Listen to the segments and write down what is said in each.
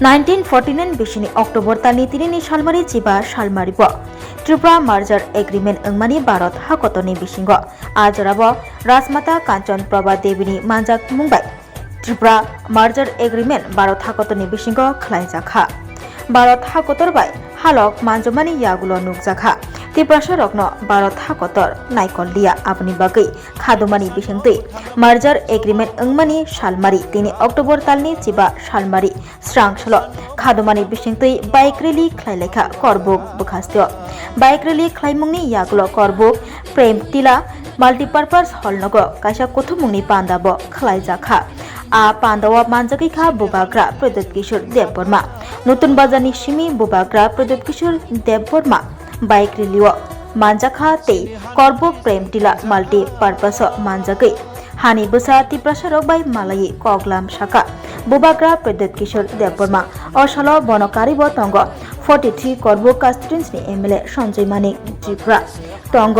1949 बिसिनि अक्टोबर तालनि तिनि सालमारि जिबा सालमारि त्रिपुरा मार्जार एग्रीमेंट अंगमानि भारत हाकतनि बिसिंग आजराबो राजमाता कांचन प्रभा देवीनि मानजाक मुंबाय त्रिपुरा मार्जार एग्रीमेंट भारत हाकतनि बिसिंग खलायजाखा भारत हाकतर बाय हालक मानजमानि यागुलो नुकजाखा त्रिपुरा रत्न भारत हाकतर नायकलिया आपनि बागै खादुमानि बिसिंतै मार्जार एग्रीमेंट अंगमानि सालमारि तिनि अक्टोबर तालनि जिबा सालमारि स्रांसल खादुमानि बिसिंतै बाइक रैली खलायलेखा करबुक बुखास्त्य बाइक रैली खलायमुंनि यागुलो करबुक प्रेम टिला माल्टीपार्पज हल नगो कायसा कुथुमुंनि पान्दाबो खलायजाखा आ पान्दावा मानजाखैखा बुबाग्रा प्रदीप किशोर देवबर्मा नतुन बाजारनि सिमी बुबाग्रा प्रदीप किशोर देवबर्मा बाइक रैलीओ मानजाखा ते करबुक प्रेम टिला माल्टीपार्पज मानजाखै हानि बोसा तिप्रासारक बाय मालायि कगलाम शाखा बुबाग्रा प्रदीप किशोर देवबर्मा असल बनकारी तंग 43 करबुक कन्स्टिट्युएन्सी एमएलए संजय मानिक त्रिपुरा तंग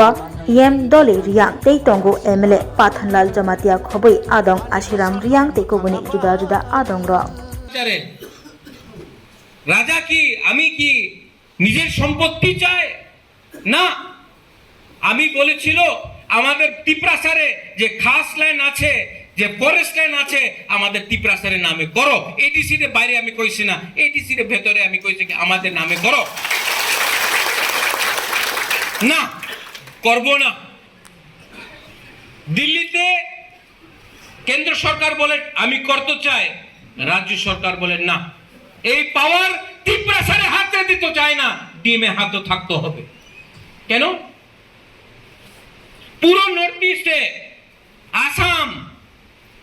एम दले रियांग तै तंगो एमएलए पाथानलाल जमातिया खबै आदं आशिराम रियांग तै कोबुनि जुदा जुदा आदं र রাজা কি আমি কি নিজের সম্পত্তি চাই না আমি বলেছিল আমাদের তিপ্রাসারে যে খাস লাইন আছে যে ফরেস্ট লাইন আছে আমাদের তিপ্রাসারের নামে করো এডিসি এর বাইরে আমি কইছি না এডিসি এর ভেতরে আমি কইছি কি আমাদের নামে করো না করব না দিল্লিতে কেন্দ্র সরকার বলে আমি করতে চাই রাজ্য সরকার বলে না এই পাওয়ার তিপ্রাসারে হাতে দিতে চায় না ডিমে হাতে থাকতে হবে কেন পুরো নর্থ ইস্টে আসাম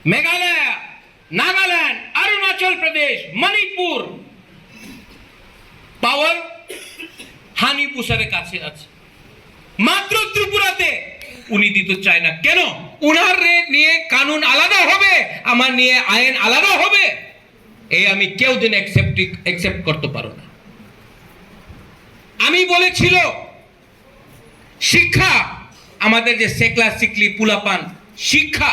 মেঘালয় নাগাল্যান্ড অরুণাচল প্রদেশ মণিপুর পাওয়ার হানি পুষারের কাছে আছে মাত্র ত্রিপুরাতে উনি দিতে চায় না কেন উনার নিয়ে কানুন আলাদা হবে আমার নিয়ে আইন আলাদা হবে এই আমি কেউ দিন অ্যাকসেপ্ট করতে পারো না আমি বলেছিল শিক্ষা আমাদের যে সেকলা সিকলি পুলাপান শিক্ষা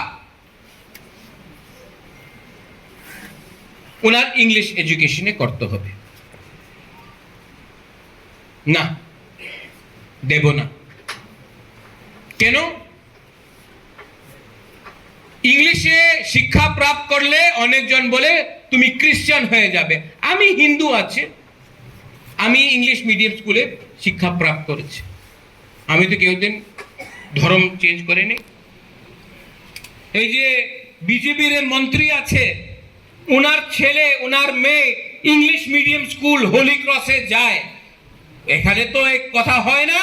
ওনার ইংলিশ এডুকেশনে করতে হবে না দেব না কেন ইংলিশে শিক্ষা প্রাপ্ত করলে অনেকজন বলে তুমি খ্রিস্টান হয়ে যাবে আমি হিন্দু আছে আমি ইংলিশ মিডিয়াম স্কুলে শিক্ষা প্রাপ্ত করেছি আমি তো কেউদিন ধর্ম চেঞ্জ করিনি এই যে বিজেপির মন্ত্রী আছে ওনার ছেলে ওনার মেয়ে ইংলিশ মিডিয়াম স্কুল হোলি ক্রসে যায় এখানে তো এক কথা হয় না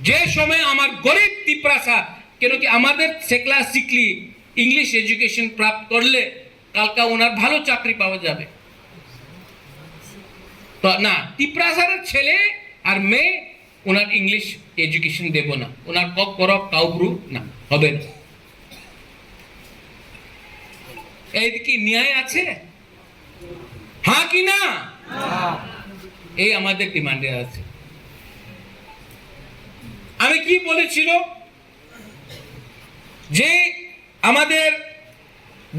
যে সময় আমার গরিব তিপ্রাসা কেন কি আমাদের সেকলা সিকলি ইংলিশ এডুকেশন প্রাপ্ত করলে কালকা ওনার ভালো চাকরি পাওয়া যাবে তো না তিপ্রাসারের ছেলে আর মেয়ে ওনার ইংলিশ এডুকেশন দেব না ওনার কক করক কাউব্রু না হবে না এই কি ন্যায় আছে হ্যাঁ কি না এই আমাদের ডিমান্ডে আছে আমি কি বলেছিল যে আমাদের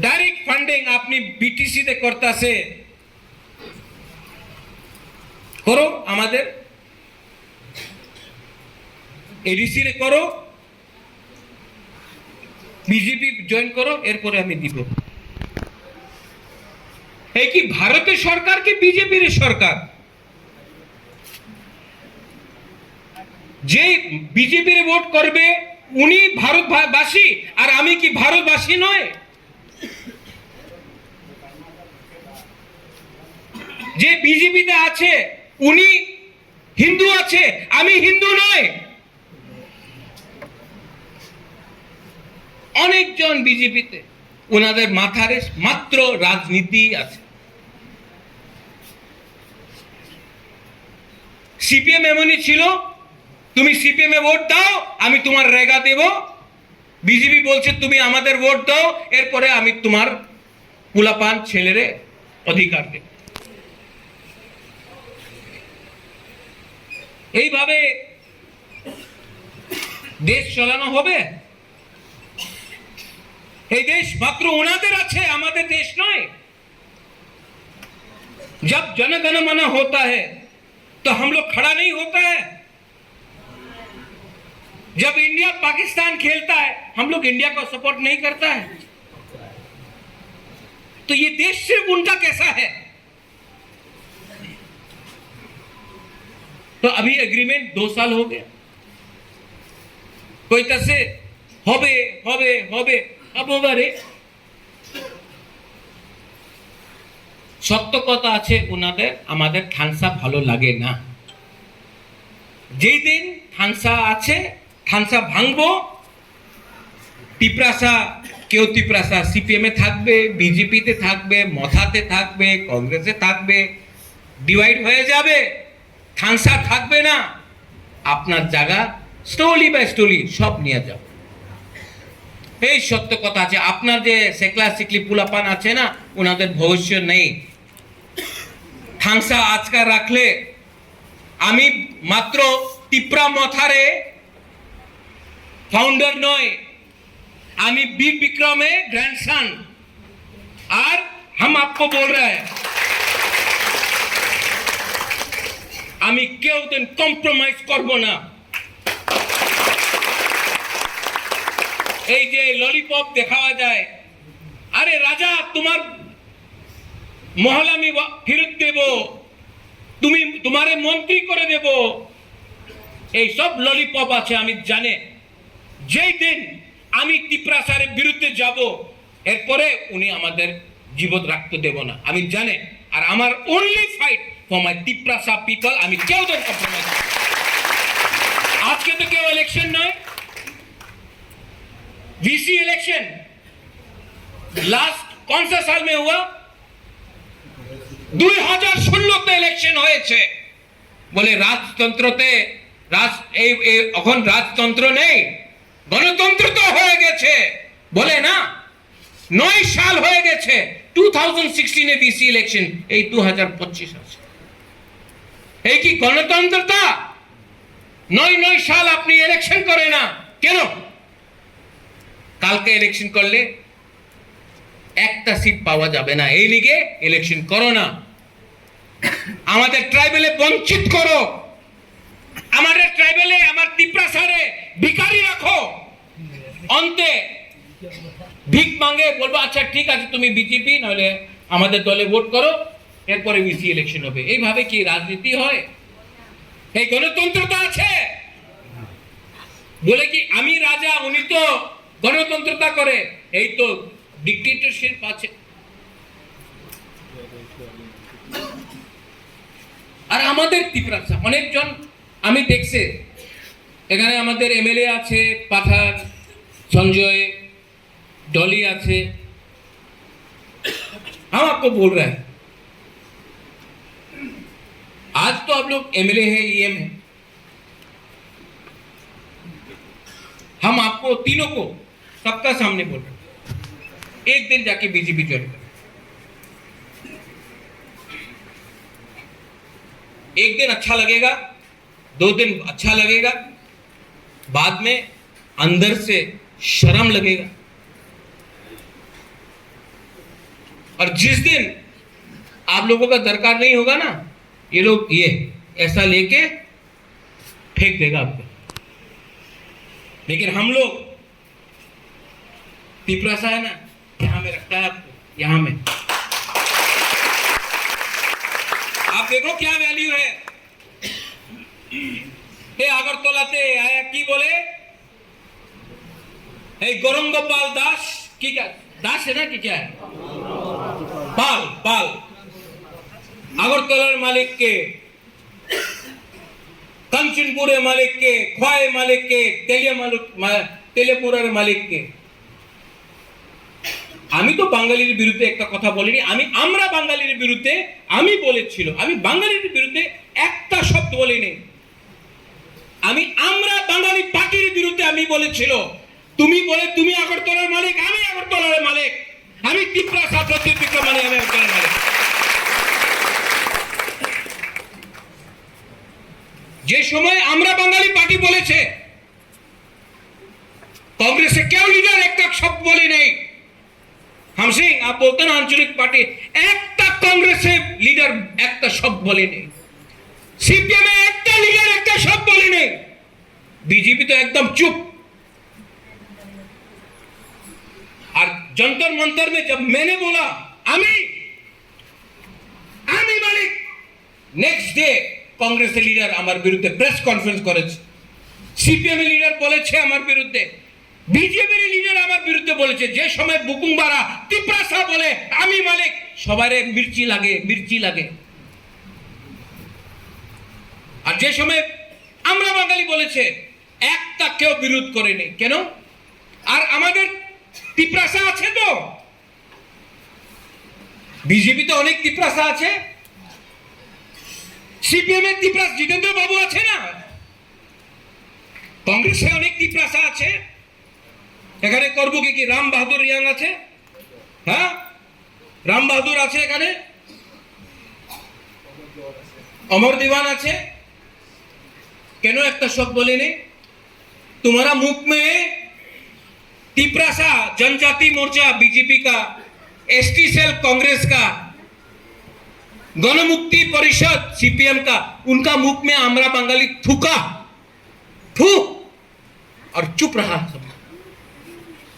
ডাইরেক্ট ফান্ডিং আপনি বিটিসি তে করতেছে করো আমাদের এডিসি রে করো বিজেপি জয়েন করো এরপরে আমি দিব এই কি ভারতের সরকার কি বিজেপির সরকার যে বিজেপির ভোট করবে উনি ভারতবাসী আর আমি কি ভারতবাসী নয় যে বিজেপিতে আছে উনি হিন্দু আছে আমি হিন্দু নয় অনেকজন বিজেপিতে ওনাদের মাথারে মাত্র রাজনীতি আছে সিপিএম এমনই ছিল তুমি সিপিএম এ ভোট দাও আমি তোমার রেগা দেব বিজেপি বলছে তুমি আমাদের ভোট দাও এরপরে আমি তোমার পুলাপান ছেলেরে অধিকার দেব এইভাবে দেশ চালানো হবে এই দেশ মাত্র ওনাদের আছে আমাদের দেশ নয় जब जनगण मन होता है तो हम लोग खड़ा नहीं होता है। जब इंडिया पाकिस्तान खेलता है हम लोग इंडिया को सपोर्ट नहीं करता है। तो ये देश सिर्फ उनका कैसा है? तो अभी एग्रीमेंट 2 साल हो गया, कोई तसे হবে হবে হবে আববারে সত্য কথা আছে, ওনাদের আমাদের থানসা ভালো লাগে না। যেই দিন থানসা আছে, থানসা ভাঙবো, তিপ্রাসা, কেউ তিপ্রাসা সিপিএম এ থাকবে, বিজেপিতে থাকবে, মথাতে থাকবে, কংগ্রেসে থাকবে, ডিভাইড হয়ে যাবে, থানসা থাকবে না। আপনার জায়গা স্টোলি বাই স্টোলি সব নিয়ে যাও। এই সত্য কথা আছে। আপনার যে সেকলা সিকলি পুলাপান আছে না, ওনাদের ভবিষ্যৎ নেই। থানসা আজকাল রাখলে আমি মাত্র তিপ্রা মথারে ফাউন্ডার নয়, আমি বীর বিক্রমে গ্র্যান্ডसन। और हम आपको बोल रहे हैं, আমি কেউ দিন কম্প্রোমাইজ করব না। এই যে ললিপপ দেখাওয়া যায়, আরে রাজা তোমার মহল আমি ফেরত দেব, তুমি তোমারে মন্ত্রী করে দেব, এই সব ললিপপ আছে। আমি জানে যেই দিন আমি তিপ্রাসারের বিরুদ্ধে যাব, এরপরে উনি আমাদের জীবন রাখতে দেব না, আমি জানে। আর আমার only fight for my Tiprasa people, আমি কেউ দিন কম্প্রোমাইজ। আজকে তো কেউ ইলেকশন নয়, वीसी इलेक्शन लास्ट कौन सा साल में हुआ? 2016 ইলেকশন হয়েছে। বলে রাজতন্ত্রতে এখন রাজতন্ত্র নেই, গণতন্ত্র তো হয়ে গেছে বলে না। 9 সাল হয়ে গেছে, 2016 এ वीसी ইলেকশন, এই 2025 আছে। এই কি গণতন্ত্রতা? 9 সাল আপনি ইলেকশন করে না কেন? কালকে ইলেকশন করলে একটা সিট পাওয়া যাবে না, এই লিগে ইলেকশন করো না। আমাদের ট্রাইবেলে বঞ্চিত করো, আমাদের ট্রাইবেলে, আমার তিপ্রাসারে ভিখারি রাখো, অন্তে ভিক মাঙ্গে, বলবো আচ্ছা ঠিক আছে তুমি বিজেপি নাহলে আমাদের দলে ভোট করো, এরপরে वीसी ইলেকশন হবে। এইভাবে কি রাজনীতি হয়? এই গণতন্ত্রতা আছে বলে কি আমি রাজা, উনি তো গণতন্ত্রতা করে, এই তো ডিক্টেটরশিপ আছে। আর আমাদের তিপ্রাসা অনেকজন আমি দেখছি, এখানে আমাদের এমএলএ আছে পাঠান, সঞ্জয়, डॉली আছে। हम आपको बोल रहे हैं, आज तो आप लोग एमएलए है, ईएम है, हम आपको तीनों को सबका सामने बोल रहे हैं, एक दिन जाके बीजेपी ज्वाइन करो। एक दिन अच्छा लगेगा, 2 दिन अच्छा लगेगा, बाद में अंदर से शर्म लगेगा। और जिस दिन आप लोगों का दरकार नहीं होगा ना, ये लोग ये ऐसा लेके फेंक देगा आपको। लेकिन हम लोग तिप्रासा है ना, यहां में रखता है आपको, यहां में आप देखो क्या वैल्यू है। हे আগরতলাতে आया की बोले, हे গৌরঙ্গপাল दास की, क्या दास है ना कि क्या है, पाल पाल, আগরতলার মালিককে, কাঞ্চনপুরের মালিককে, খোয়াই মালিককে, তেলেপুরের মালিককে। আমি তো বাঙালির বিরুদ্ধে একটা কথা বলিনি, আমরা বাঙালির বিরুদ্ধে আমি বলেছিল, আমি বাঙালির বিরুদ্ধে একটা শব্দ বলিনি। আমরা বাঙালি পার্টির বিরুদ্ধে আমি বলেছিল, তুমি বলে তুমি আগরতলার মালিক, আমি আগরতলার মালিক, আমি তিপ্রাসা প্রদীপ বিক্রম মানে আমি আগরতলার মালিক। যে সময় আমরা বাঙালি পার্টি বলেছে, कांग्रेस क्यों लीडर एक तक शब्द बोली नहीं। हम सिंह आप बोलते ना आंचलिक पार्टी एक तक কংগ্রেসের লিডার একটা শব্দ বলেনি, সিপিএম এর একটা লিডার একটা শব্দ বলেনি, বিজেপি তো একদম চুপ। আর जंतर मंतर में जब मैंने बोला আমি মালিক, নেক্সট ডে কংগ্রেসের লিডার আমার বিরুদ্ধে প্রেস কনফারেন্স করেছে, সিপিএম এর লিডার বলেছে আমার বিরুদ্ধে, বিজেপির লিডার আমার বিরুদ্ধে বলেছে। যে সময় বুকুংবারা তিপ্রাসা বলে আমি মালিক, সবারে মির্চি লাগে। আর যে সময় আমরা বাঙালি বলেছে, একটা কেউ বিরোধ করেনি। কেন? আর আমাদের তিপ্রাসা আছে তো, বিজেপিতে অনেক তিপ্রাসা আছে, সিপিএম এর তিপ্রাস জিতেন্দ্র বাবু আছে না, কংগ্রেসে অনেক তিপ্রাসা আছে। এখানে করবো কি রাম বাহাদুর রিয়াং আছে, হ্যাঁ রাম বাহাদুর আছে, এখানে অমর दीवान আছে। কেন একটা শব্দ বলেনি? तुम्हारा मुख में तिप्रासा जनजाति मोर्चा बीजेपी का, एसटी सेल कांग्रेस का, गणमुक्ति परिषद सीपीएम का, उनका मुख में आमरा बंगाली थूका और चुप रहा।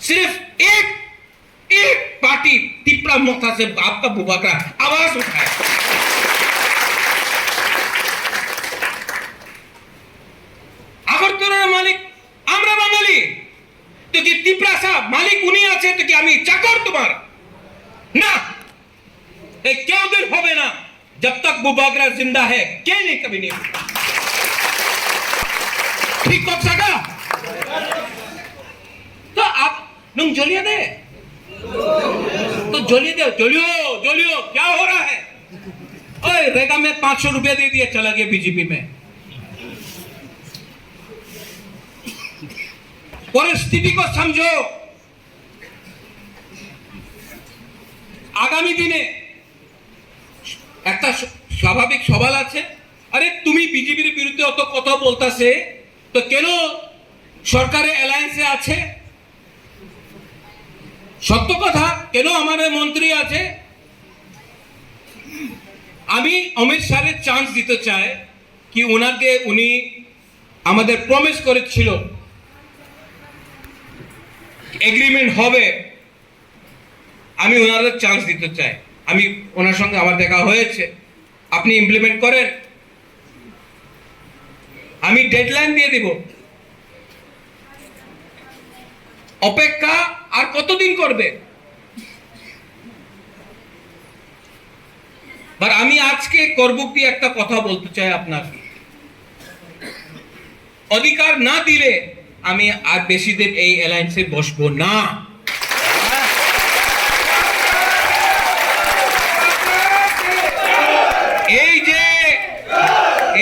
सिर्फ एक पार्टी तिपरा मोथा से आपका बुबाकरा आवाज उठाया। আগরতলার মালিক আমরা বাঙালি, তো কি তিপ্রাসা মালিক উনি আছে, তো কি আমি চাকর তোমার? না, এই কেউ দিন হবে না, जब तक बुबाकरा जिंदा है क्या नहीं कभी नहीं। ठीक कब सका तो आप नंग जलिए दे, तो जलियो क्या हो रहा है? ओए रेगा में 500 रुपया दे दिए, चला गया बीजेपी में। परिस्थिति को समझो। आगामी दिने একটা স্বাভাবিক সওয়াল আছে, আরে তুমি বিজেপির বিরুদ্ধে অত কথা বলতাছে, তো কেন সরকারের অ্যালায়েন্সে আছে? সত্য কথা, কেন আমাদের মন্ত্রী আছে? আমি অমিত শাহের চান্স দিতে চাই কি ওনাকে, উনি আমাদের প্রমিস করেছিল এগ্রিমেন্ট হবে, আমি ওনাদের চান্স দিতে চাই। আমি ওনার সঙ্গে আমার দেখা হয়েছে, আপনি ইমপ্লিমেন্ট করেন, আমি ডেডলাইন দিয়ে দিব। অপেক্ষা আর কতদিন করবে? আর আমি আজকে করবুক দিয়ে একটা কথা বলতে চাই আপনাকে, অধিকার না দিলে আমি আর বেশি দিন এই অ্যালায়েন্সে বসবো না।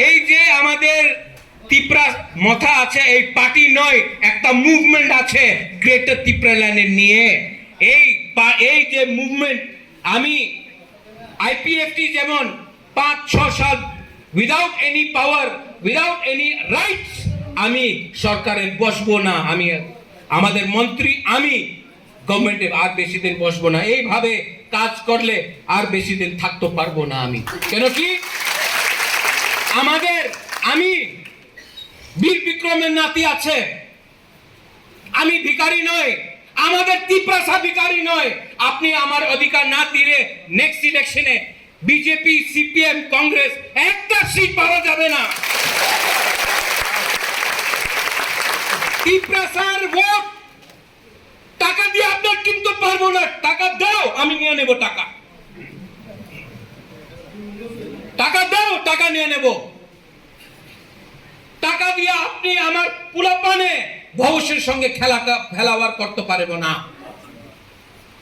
এই যে আমাদের তিপ্রা মাথা আছে, এই পার্টি নয়, একটা মুভমেন্ট আছে গ্রেটার তিপ্রা ল্যান্ডের নিয়ে। এই যে মুভমেন্ট, আমি আইপিএফটি যেমন 5-6 সাল উইদাউট এনি পাওয়ার, উইদাউট এনি রাইটস আমি সরকারে বসবো না, আমি আমাদের মন্ত্রী, আমি গভর্নমেন্টে আর বেশি দিন বসবো না। এইভাবে কাজ করলে আর বেশি দিন থাকতে পারবো না আমি। কেন কি আমি বীর বিক্রমের নাতি আছে, আমি ভিখারি নয়, আমাদের তিপ্রাসা ভিখারি নয়। আপনি আমার অধিকার না দিলে নেক্সট ইলেকশনে বিজেপি, সিপিএম, কংগ্রেস একটা সিট পাওয়া যাবে না। তিপ্রাসার ভোট টাকা দিয়ে আপনার কিনতে পারবো না। টাকা দাও, আমি নিয়ে নেব টাকা। টাকা দাও, টাকা নিয়ে নেব। টাকা দিয়ে আপনি আমার পোলাপানে ভবিষ্যের সঙ্গে খেলাবার করতে পারবো না।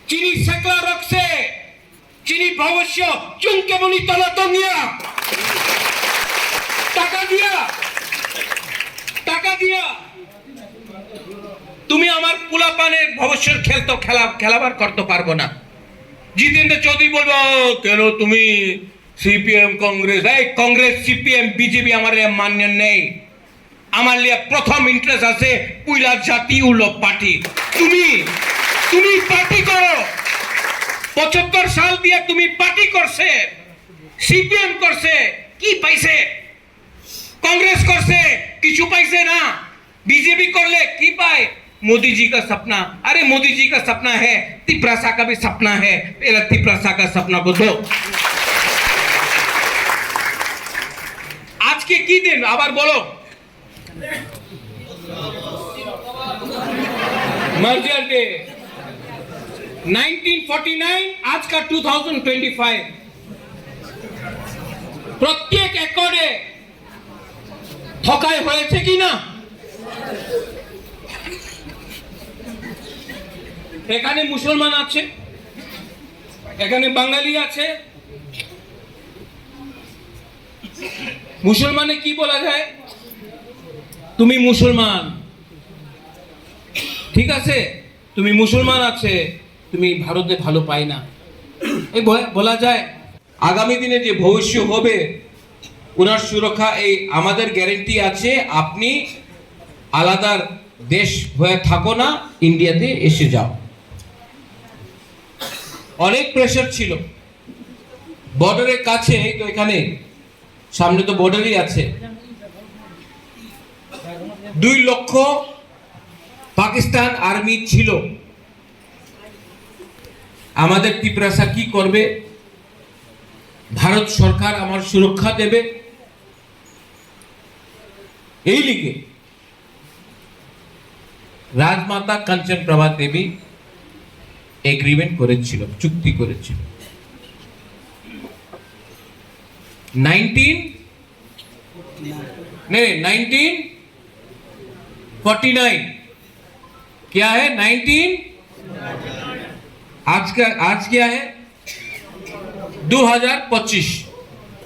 চিনি সেকলা রক্সে, চিনি ভবিষ্য চুনকে বনি তলত নিয়া টাকা দিয়া তুমি আমার পোলাপানের ভবিষ্যৎ খেলাবার করতে পারবো না। জিতেন্দ্র চৌধুরী বলবো কেন তুমি সিপিএম কংগ্রেস, এই কংগ্রেস সিপিএম বিজেপি আমার মান্য নেই। আমার লিয়ে প্রথম ইন্টারেস্ট আছে পুইলা জাতি উলো পার্টি। তুমি পার্টি করো, 75 সাল দিয়ে তুমি পার্টি করছে, সিপিএম করছে, কি পাইছে? कांग्रेस करसे किछु पाइसे ना, बीजेपी करले की पाए? मोदी जी का सपना। अरे मोदी जी का सपना है, तिपरासा का भी सपना है, पहले तिपरासा का सपना को दो। आज के की दिन आबार बोलो, मर्जर डे 1949 आज का 2025 प्रत्येक एकड़े ঠকাই হয়েছে কি না? এখানে মুসলমান আছে, এখানে বাঙালি আছে। মুসলমানে কি বলা যায়? তুমি মুসলমান, ঠিক আছে, তুমি মুসলমান আছে, তুমি ভারতে ভালো পাই না, এই বলা যায়। আগামী দিনে যে ভবিষ্য হবে ওনার সুরক্ষা এই আমাদের গ্যারেন্টি আছে। আপনি আলাদা দেশ হয়ে থাকো না, ইন্ডিয়াতে এসে যাও। অনেক প্রেসার ছিল বর্ডারের কাছে, তো এখানে সামনে তো বর্ডারই আছে। 2 লক্ষ পাকিস্তান আর্মি ছিল। আমাদের তিপরাসা কি করবে? ভারত সরকার আমার সুরক্ষা দেবে, এই লিগে রাজমাতা কাঞ্চন প্রভা দেবী এগ্রিমেন্ট করেছিল, চুক্তি করেছিল। 1949 क्या है? 19 आज क्या है? 2025।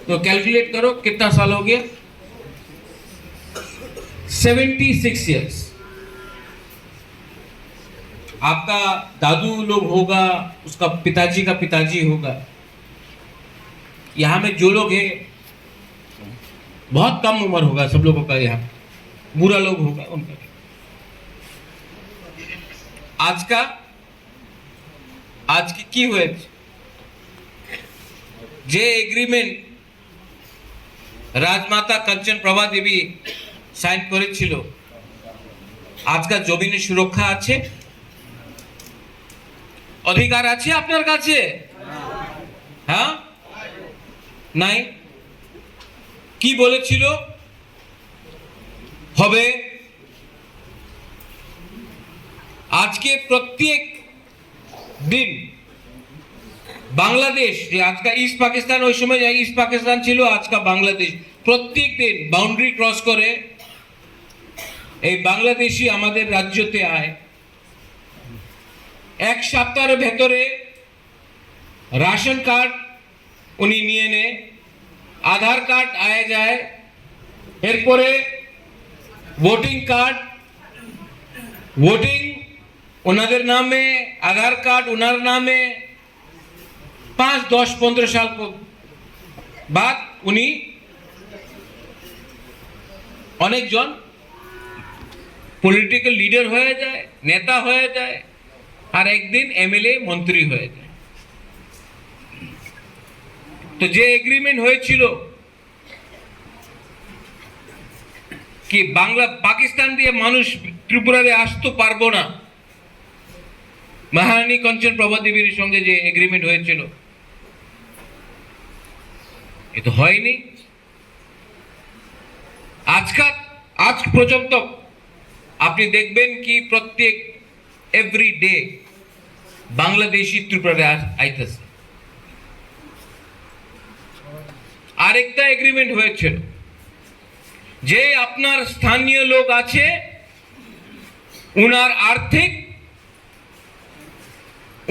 तो कैलकुलेट करो कितना साल हो गया? 76 इयर्स। आपका दादू लोग होगा, उसका पिताजी का पिताजी होगा। यहाँ में जो लोग हैं बहुत कम उम्र होगा सब लोगों का, यहाँ बुरा लोग होगा उनका। आज की हुए যে এগ্রিমেন্ট রাজমাতা কাঞ্চন প্রভা দেবী সাইন করেছিল, আজকাল জমিনের সুরক্ষা আছে, অধিকার আছে আপনার কাছে? হ্যাঁ, নাই। কি বলেছিল হবে? আজকে প্রত্যেক দিন বাংলাদেশ, যে আজকাল ইস্ট পাকিস্তান, ওই সময় ইস্ট পাকিস্তান ছিল, আজকাল বাংলাদেশ, প্রত্যেক দিন বাউন্ডারি ক্রস করে এই বাংলাদেশি আমাদের রাজ্যতে আয়। এক সপ্তাহের ভেতরে রাশন কার্ড উনি নিয়ে নেয়, আধার কার্ড আয় যায়, এরপরে ভোটিং কার্ড, ভোটিং ওনাদের নামে, আধার কার্ড ওনার নামে। 5, 10, 15 साल बाद उन्हीं अनेक जन पॉलिटिकल लीडर हो जाए, नेता हो जाए, और एक दिन एमएलए मंत्री हो जाए। तो जे एग्रीमेंट হয়েছিল कि बांग्ला पाकिस्तान दिए मानुष त्रिपुरारे আসতে পারবো না, महारानी कंचन प्रभा देवीर संगे जे एग्रीमेंट হয়েছিল, ये तो হয়নি। आज পর্যন্ত আপনি দেখবেন কি প্রত্যেক এভরি ডে বাংলাদেশি ত্রিপুরারে আইতেছে। আরেকটা এগ্রিমেন্ট হয়েছিল যে আপনার স্থানীয় লোক আছে, উনার আর্থিক,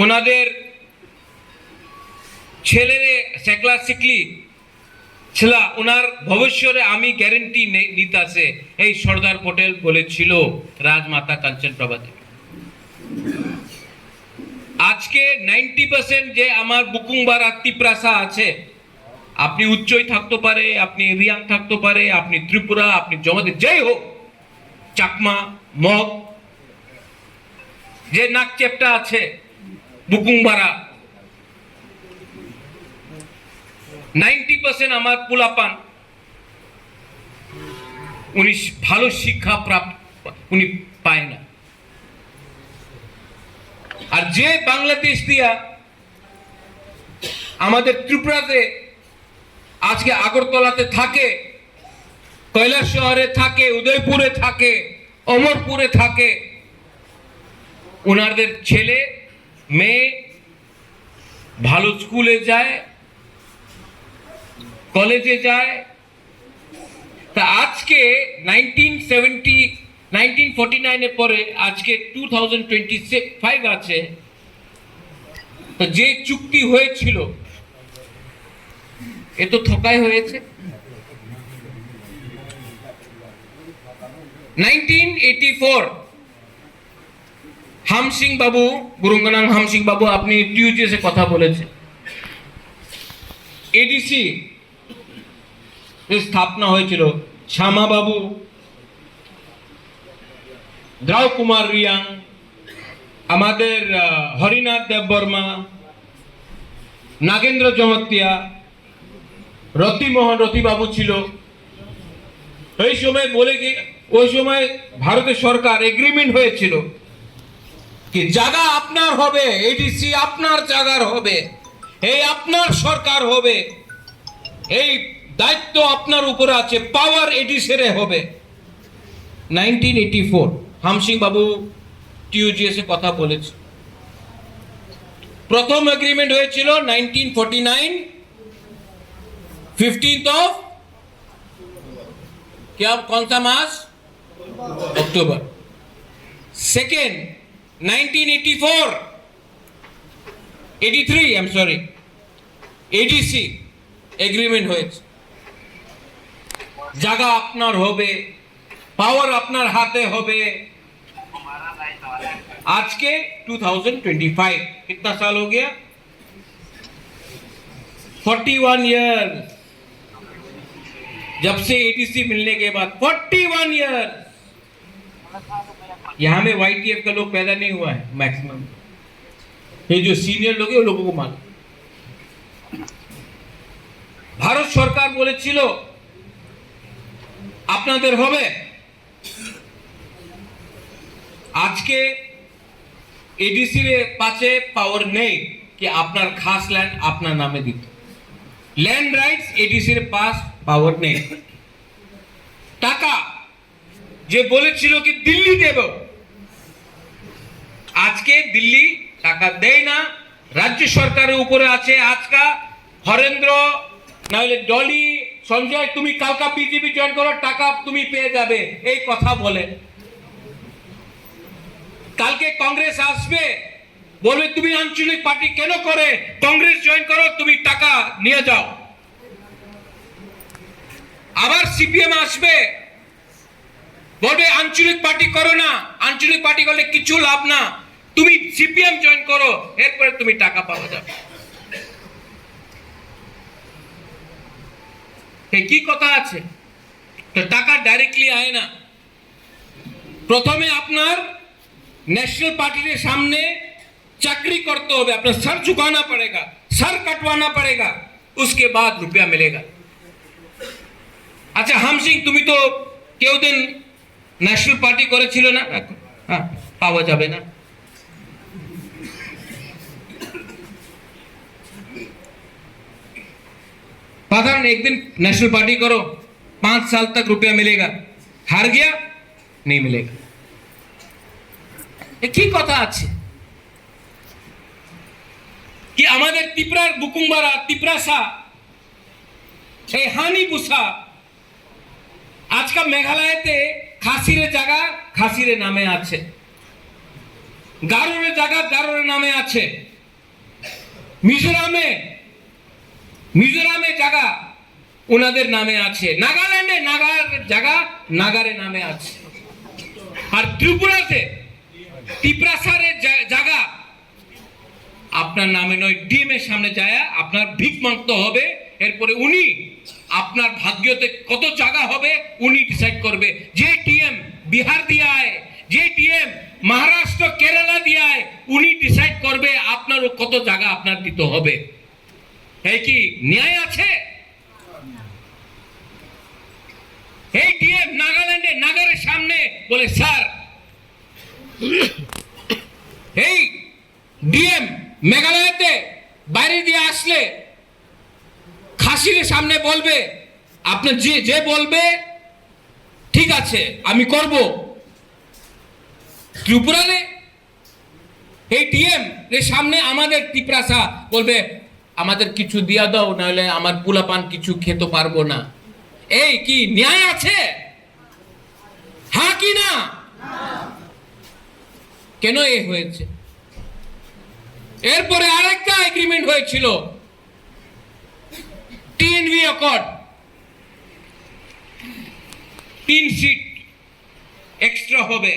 ওনাদের ছেলেরে সেকলা সিকলি ছিলা, ওনার ভবিষ্যতে আমি গ্যারেন্টি নিতে আছে, এই সর্দার পটেল বলেছিল রাজমাতা কাঞ্চন প্রভা দেবী। আজকে 90% যে আমার বুকুংবারা তিপ্রাসা আছে, আপনি উচ্চই থাকতে পারে, আপনি রিয়াং থাকতে পারে, আপনি ত্রিপুরা, আপনি জমাতে যাই হোক, চাকমা, মগ, যে নাকচেপটা আছে বুকুংবারা, 90% আমার পোলাপান উনি ভালো শিক্ষা প্রাপ্ত উনি পায় না। আর যে বাংলাদেশ দিয়া আমাদের ত্রিপুরাতে আজকে আগরতলাতে থাকে, কৈলাস শহরে থাকে, উদয়পুরে থাকে, অমরপুরে থাকে, ওনাদের ছেলে মেয়ে ভালো স্কুলে যায়, কলেজে যায়। তা আজকে 1949 এর পরে আজকে 2025 আছে। তো যে চুক্তি হয়েছিল এ তো ঠকাই হয়েছে। 1984 হামসিং বাবু, গুরুঙ্গনাং হামসিং বাবু, আপনি টিউজিএসে কথা বলেছেন, এডিসি স্থাপনা হয়েছিল। শ্যামা বাবু, দ্রাউ কুমার রিয়াং, আমাদের হরিনাথ দেববর্মা, নাগেন্দ্র জমতিয়া, রতি বাবু ছিল। ওই সময় বলে কি, ওই সময় ভারতের সরকার এগ্রিমেন্ট হয়েছিল কি জায়গা আপনার হবে, এডিসি আপনার জায়গার হবে, এই আপনার সরকার হবে, এই দায়িত্ব আপনার উপরে আছে, পাওয়ার এডিসির হবে। 1984 হামসিং বাবু টিউজিএস এ কথা বলেছে। প্রথম এগ্রিমেন্ট হয়েছিল 1949 15th ऑफ क्या कौन सा मास, October. Second 1984 83 I am sorry ADC agreement হয়েছে। জায়গা আপনার হবে, পাওয়ার আপনার হাতে হবে। आज के 2025 कितना साल हो गया, 41 ईयर जब से एडीसी मिलने के बाद, 41 ईयर। यहां में वाईटीएफ का लोग पैदा नहीं हुआ है मैक्सिमम, ये जो सीनियर लोग हैं वो लोगों को मालूम। ভারত সরকার বলেছিল আপনাদের হবে। আজকে এডিসি এর পাশে পাওয়ার নেই कि আপনার খাস ল্যান্ড আপনার নামে দিতে, ল্যান্ড রাইটস এডিসি এর পাস পাওয়ার নেই। টাকা যে বলেছিল কি দিল্লি দেব, আজকে দিল্লি টাকা দেয় না, রাজ্য সরকারের উপরে আছে। আজকা হরেন্দ্র নাহলে ডলি সঞ্জয় তুমি কালকা বিজেপি জয়েন করো, টাকা তুমি পেয়ে যাবে, এই কথা বলে। কালকে কংগ্রেস আসবে, বলবে তুমি আঞ্চলিক পার্টি কেন করে, কংগ্রেস জয়েন করো, তুমি টাকা নিয়ে যাও। আবার সিপিএম আসবে, বলবে আঞ্চলিক পার্টি করো না, আঞ্চলিক পার্টি করলে কিছু লাভ না, তুমি সিপিএম জয়েন করো, এরপরে তুমি টাকা পাওয়া যাবে। কি কথা আছে, তো টাকা ডাইরেক্টলি আয় না। প্রথমে আপনার ন্যাশনাল পার্টির সামনে চাকরি করতে হবে, আপনার सर झुकाना पड़ेगा, सर कटवाना पड़ेगा, उसके बाद रुपया मिलेगा। আচ্ছা হামসিং তুমি তো কেউ দিন ন্যাশনাল পার্টি করেছিল না, হ্যাঁ পাওয়া যাবে না। साधारण एक दिन नेशनल पार्टी करो, 5 साल तक रुपया मिलेगा, हार गया नहीं मिलेगा। কি কথা আছে কি আমাদের ত্রিপুরার বুকুংবারা, ত্রিপুরাসা, এই হানিপুসা, আজকাল মেঘালয়তে খাসিরে জায়গা খাসিরে নামে আছে, গারোরে জায়গা গারোরে নামে আছে, মিজোরামে জায়গা ওনাদের নামে আছে, নাগাল্যান্ডে নাগার জায়গা নাগারে নামে আছে, আর ত্রিপুরাতে ত্রিপুরাসারের জায়গা আপনার নামে নয়, ডিএম এর সামনে যায় আপনার ভিক মাংতে হবে। এরপরে উনি আপনার ভাগ্যতে কত জায়গা হবে উনি ডিসাইড করবে। যে টিএম বিহার দিয়ে আয়, যে টিএম মহারাষ্ট্র কেরালা দিয়ে আয়, উনি ডিসাইড করবে আপনারও কত জায়গা আপনার দিতে হবে। এই কি ন্যায় আছে? এই ডিএম নাগাল্যান্ডে নাগারের সামনে বলে স্যার, এই ডিএম মেঘালয়তে বাইরে দিয়ে আসলে খাসির সামনে বলবে আপনার যে বলবে ঠিক আছে আমি করব। ত্রিপুরারে এই ডিএম এর সামনে আমাদের ত্রিপুরাসা বলবে আমাদের কিছু দিয়া দাও, নাহলে আমার পুলাপান কিছু খেতে পারবো না। এই কি ন্যায় আছে? হ্যাঁ কি না? কেন এ হয়েছে? এরপরে আরেকটা এগ্রিমেন্ট হয়েছিল, টিএনভি অ্যাকর্ড, 3 সিট এক্সট্রা হবে।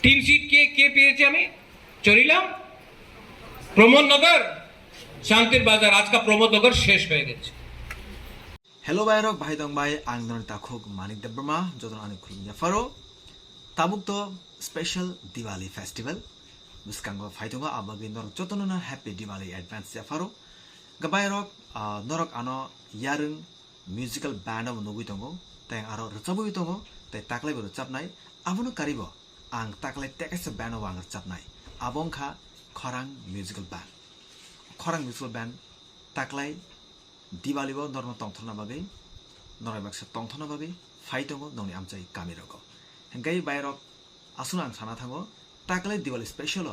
তিন সিট কে পেয়েছে? আমি চলিলাম প্রমোদ নগর, শান্তির বাজার। আজকে প্রমোদ নগর শেষ হয়ে গেছে। Hello Bayrok Bahai Dong Bai Ang Don Takhuk Manik Debrma Joton Ani Khulum Yafaro Tabuk to Special Diwali Festival Buskango Faitunga Abagi Norok Jotonuna Happy Diwali Advance Yafaro Gabayrok Norok Ano Yarung Musical Band of Noguitongo Tang Aro Rutsabu Itongo Te Takle Rutsapnai Abono Karibo Ang Takle Tekes Band of Anger Chapnai Abongka Khorang Musical Band Khorang Musical Band Taklai Diwali bo normal tongthona bagai norai baksa tongthona bagai faitongo nongni amchai kamirogo hengkai bayrok asuna ang sana thango taklai Diwali special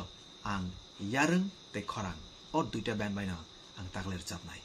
ang yarung te khorang or duita band baina ang takler chapnai